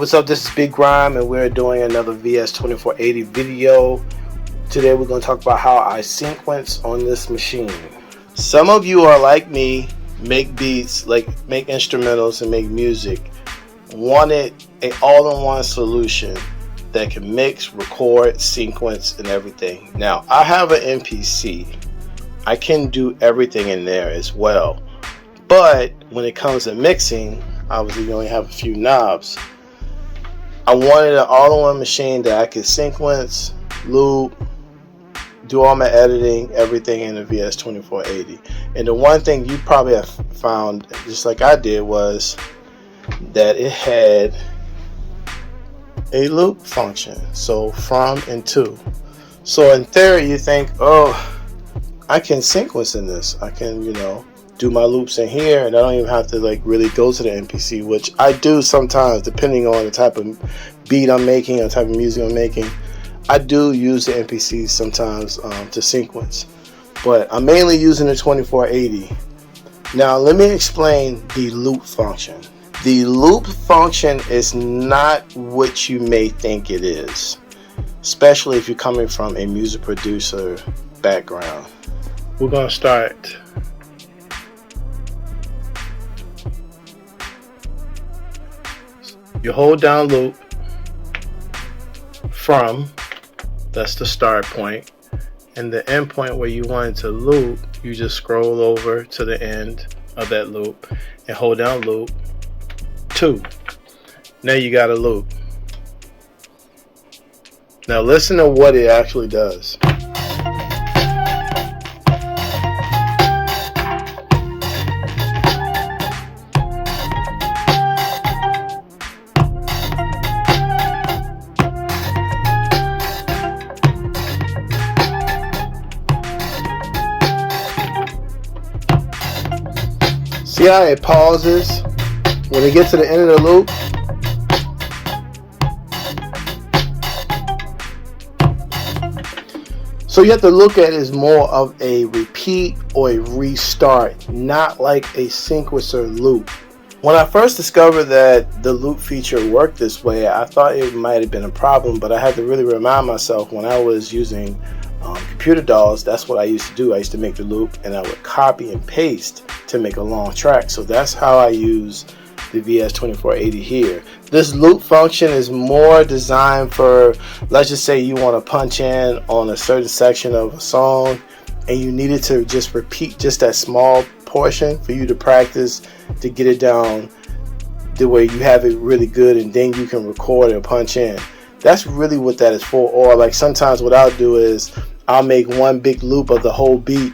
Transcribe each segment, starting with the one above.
what's up? This is Big Grime, and we're doing another VS-2480 video. Today we're going to talk about how I sequence on this machine. Some of you are like me, make beats, like make instrumentals and make music, wanted an all-in-one solution that can mix, record, sequence, and everything. Now, I have an MPC. I can do everything in there as well. But when it comes to mixing, obviously you only have a few knobs. I wanted an all-in-one machine that I could sequence, loop, do all my editing, everything in the VS-2480. And the one thing you probably have found, just like I did, was that it had a loop function. So from and to. So in theory you think, oh, I can sequence in this. I can, do my loops in here, and I don't even have to like really go to the MPC, which I do sometimes depending on the type of beat I'm making or type of music I'm making. I do use the MPC sometimes to sequence, but I'm mainly using the 2480. Now let me explain the loop function. The loop function is not what you may think it is, especially if you're coming from a music producer background. We're going to start you hold down loop from, that's the start point, and the end point where you want it to loop, you just scroll over to the end of that loop and hold down loop 2. Now you got a loop. Now listen to what it actually does. See how it pauses when it gets to the end of the loop? So you have to look at it as more of a repeat or a restart, not like a sequencer loop. When I first discovered that the loop feature worked this way, I thought it might have been a problem, but I had to really remind myself when I was using computer DAWs, that's what I used to do. I used to make the loop and I would copy and paste to make a long track. So that's how I use the VS-2480 here. This loop function is more designed for, let's just say you want to punch in on a certain section of a song and you needed to just repeat just that small portion for you to practice to get it down the way you have it really good, and then you can record or punch in. That's really what that is for. Or like sometimes what I'll do is I'll make one big loop of the whole beat,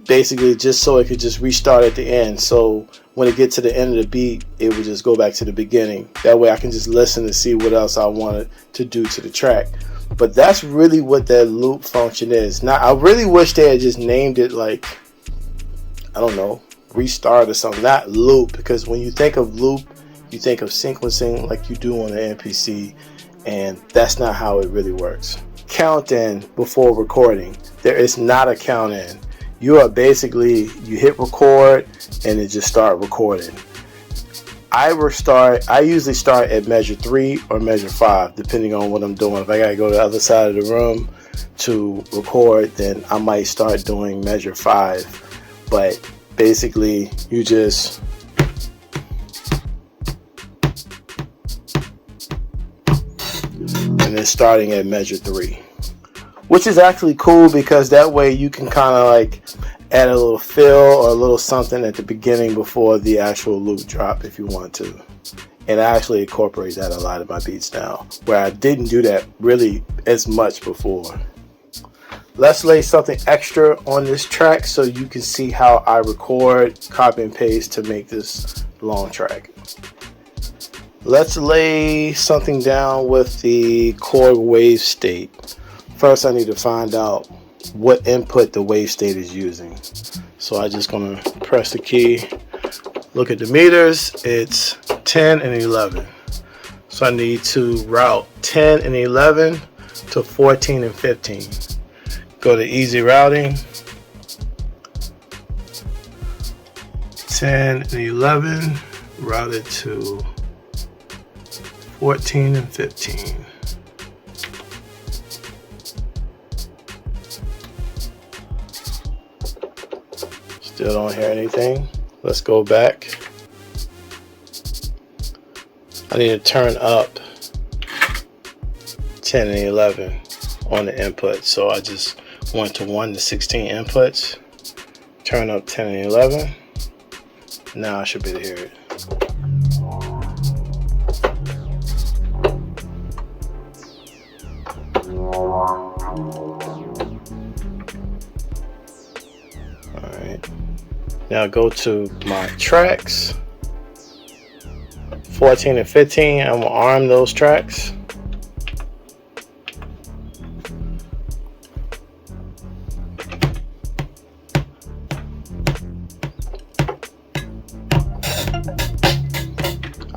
basically just so it could just restart at the end. So when it gets to the end of the beat, it would just go back to the beginning. That way I can just listen to see what else I wanted to do to the track. But that's really what that loop function is. Now I really wish they had just named it like, I don't know, restart or something, not loop, because when you think of loop, you think of sequencing like you do on the MPC, and that's not how it really works. Count in before recording. There is not a count in. You are basically, you hit record and it just start recording. I usually start at measure 3 or measure 5 depending on what I'm doing. If I gotta go to the other side of the room to record, then I might start doing measure 5. But basically you just and then starting at measure 3, which is actually cool because that way you can kind of like add a little fill or a little something at the beginning before the actual loop drop if you want to. And I actually incorporate that a lot of my beats now, where I didn't do that really as much before. Let's lay something extra on this track so you can see how I record, copy and paste to make this long track. Let's lay something down with the Korg Wavestate. First I need to find out what input the Wavestate is using. So I'm just going to press the key, look at the meters, it's 10 and 11. So I need to route 10 and 11 to 14 and 15. Go to easy routing, 10 and 11 routed to 14 and 15. Still don't hear anything. Let's go back. I need to turn up 10 and 11 on the input. So I just went to 1 to 16 inputs. Turn up 10 and 11. Now I should be able to hear it. Alright. Now go to my tracks. 14 and 15. I'm gonna arm those tracks.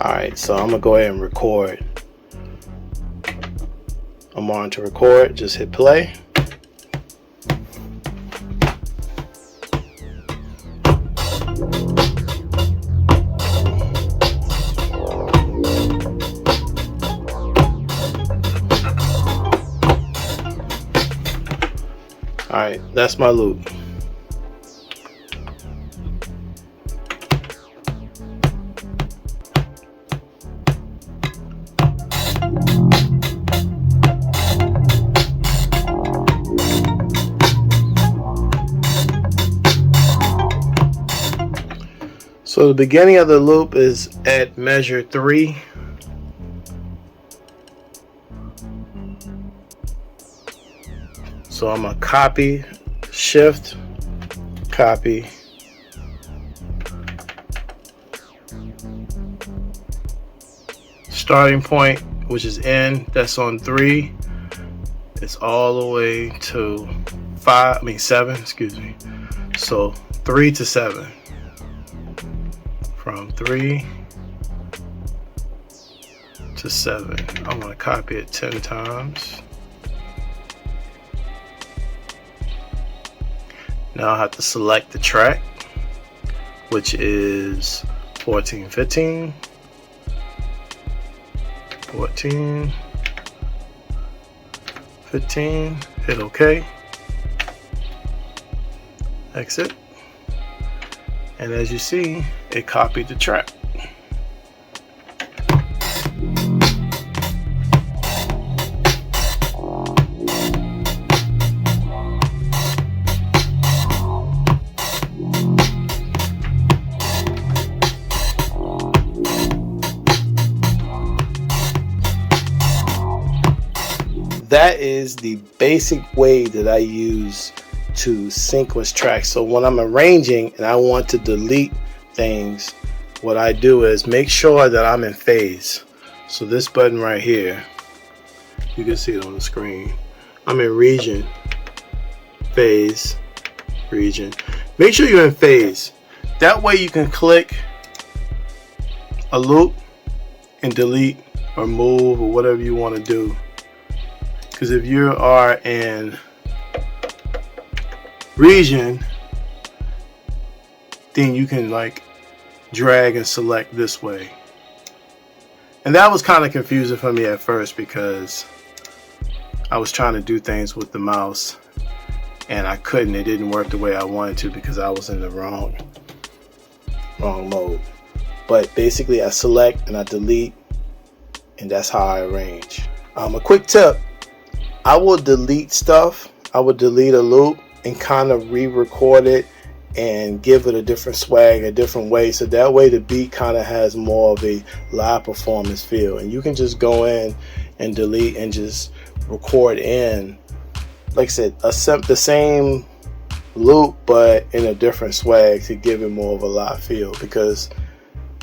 Alright, so I'm gonna go ahead and record. I'm on to record, just hit play. Alright, that's my loop. So the beginning of the loop is at measure 3. So I'm gonna copy, shift, copy. Starting point, which is N, that's on 3. It's all the way to 7, excuse me. So 3 to 7. From 3 to 7. I'm going to copy it 10 times. Now I have to select the track, which is 14, 15, 14, 15, hit OK, exit. And as you see, it copied the track. That is the basic way that I use to sequence tracks. So when I'm arranging and I want to delete things, what I do is make sure that I'm in phase. So this button right here, you can see it on the screen. I'm in region, phase, region. Make sure you're in phase. That way you can click a loop and delete or move or whatever you want to do. Because if you are in region, then you can like drag and select this way. And that was kind of confusing for me at first because I was trying to do things with the mouse and I couldn't. It didn't work the way I wanted to because I was in the wrong mode. But basically I select and I delete, and that's how I arrange. A quick tip, I will delete stuff. I would delete a loop and kind of re-record it and give it a different swag, a different way, so that way the beat kind of has more of a live performance feel. And you can just go in and delete and just record in, like I said, the same loop but in a different swag to give it more of a live feel. Because,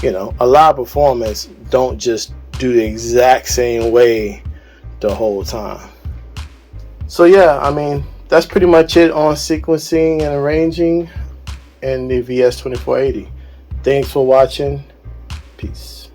you know, a live performance don't just do the exact same way the whole time. So yeah, I mean, that's pretty much it on sequencing and arranging in the VS-2480. Thanks for watching. Peace.